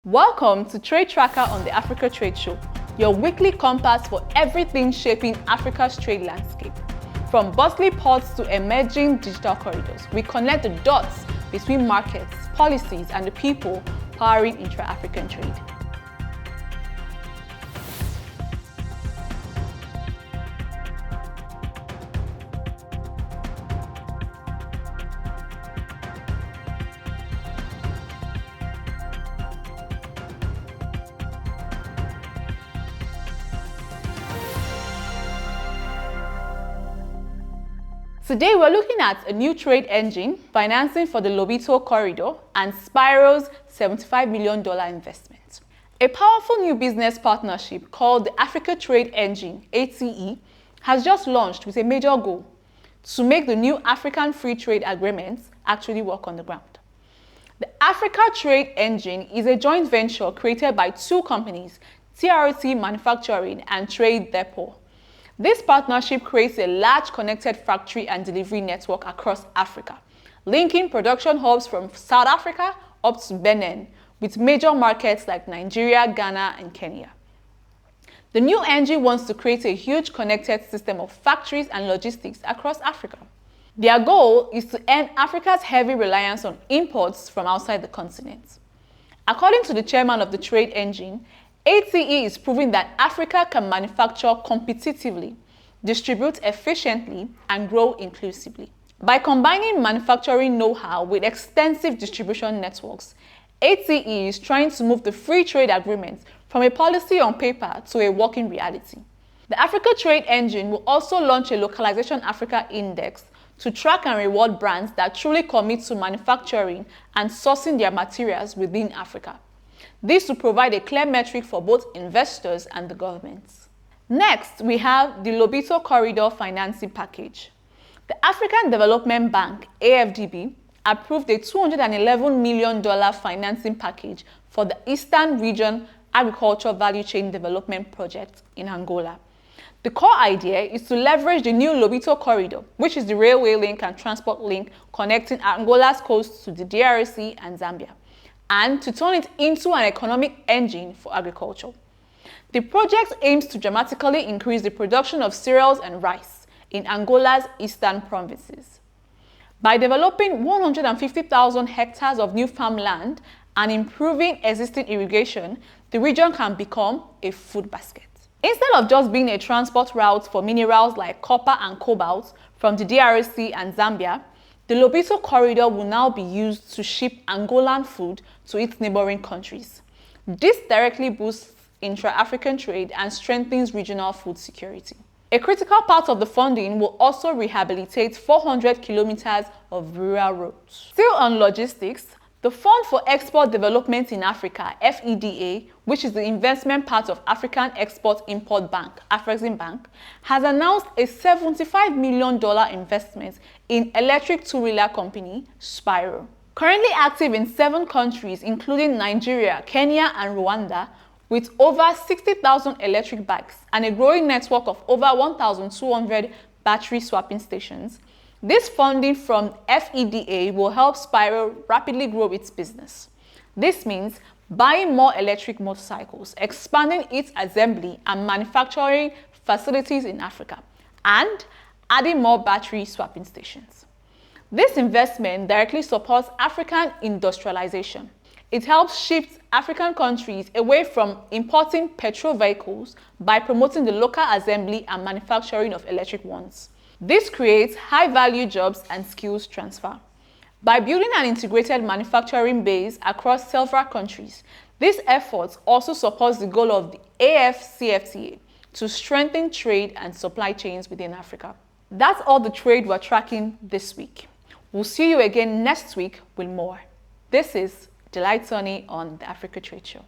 Welcome to Trade Tracker on the Africa Trade Show, your weekly compass for everything shaping Africa's trade landscape. From bustling ports to emerging digital corridors, we connect the dots between markets, policies, and the people powering intra-African trade. Today, we're looking at a new trade engine, financing for the Lobito Corridor, and Spiro's $75 million investment. A powerful new business partnership called the Africa Trade Engine, ATE, has just launched with a major goal: to make the new African Free Trade Agreements actually work on the ground. The Africa Trade Engine is a joint venture created by two companies, TRT Manufacturing and TradeDepot. This partnership creates a large connected factory and delivery network across Africa, linking production hubs from South Africa up to Benin, with major markets like Nigeria, Ghana, and Kenya. The new engine wants to create a huge connected system of factories and logistics across Africa. Their goal is to end Africa's heavy reliance on imports from outside the continent. According to the chairman of the trade engine, ATE is proving that Africa can manufacture competitively, distribute efficiently, and grow inclusively. By combining manufacturing know-how with extensive distribution networks, ATE is trying to move the free trade agreement from a policy on paper to a working reality. The Africa Trade Engine will also launch a Localization Africa Index to track and reward brands that truly commit to manufacturing and sourcing their materials within Africa. This will provide a clear metric for both investors and the governments. Next, we have the Lobito Corridor financing package. The African Development Bank, AfDB, approved a $211 million financing package for the Eastern Region Agriculture Value Chain Development Project in Angola. The core idea is to leverage the new Lobito Corridor, which is the railway link and transport link connecting Angola's coast to the DRC and Zambia, and to turn it into an economic engine for agriculture. The project aims to dramatically increase the production of cereals and rice in Angola's eastern provinces. By developing 150,000 hectares of new farmland and improving existing irrigation, the region can become a food basket. Instead of just being a transport route for minerals like copper and cobalt from the DRC and Zambia, the Lobito Corridor will now be used to ship Angolan food to its neighboring countries. This directly boosts intra-African trade and strengthens regional food security. A critical part of the funding will also rehabilitate 400 kilometers of rural roads. Still on logistics, the Fund for Export Development in Africa, FEDA, which is the investment part of African Export-Import Bank, Afreximbank, has announced a $75 million investment in electric two-wheeler company, Spiro. Currently active in 7 countries, including Nigeria, Kenya, and Rwanda, with over 60,000 electric bikes and a growing network of over 1,200 battery swapping stations, this funding from FEDA will help Spiro rapidly grow its business. This means buying more electric motorcycles, expanding its assembly and manufacturing facilities in Africa, and adding more battery swapping stations. This investment directly supports African industrialization. It helps shift African countries away from importing petrol vehicles by promoting the local assembly and manufacturing of electric ones. This creates high-value jobs and skills transfer. By building an integrated manufacturing base across several countries, this effort also supports the goal of the AfCFTA to strengthen trade and supply chains within Africa. That's all the trade we're tracking this week. We'll see you again next week with more. This is Delight Sonny on the Africa Trade Show.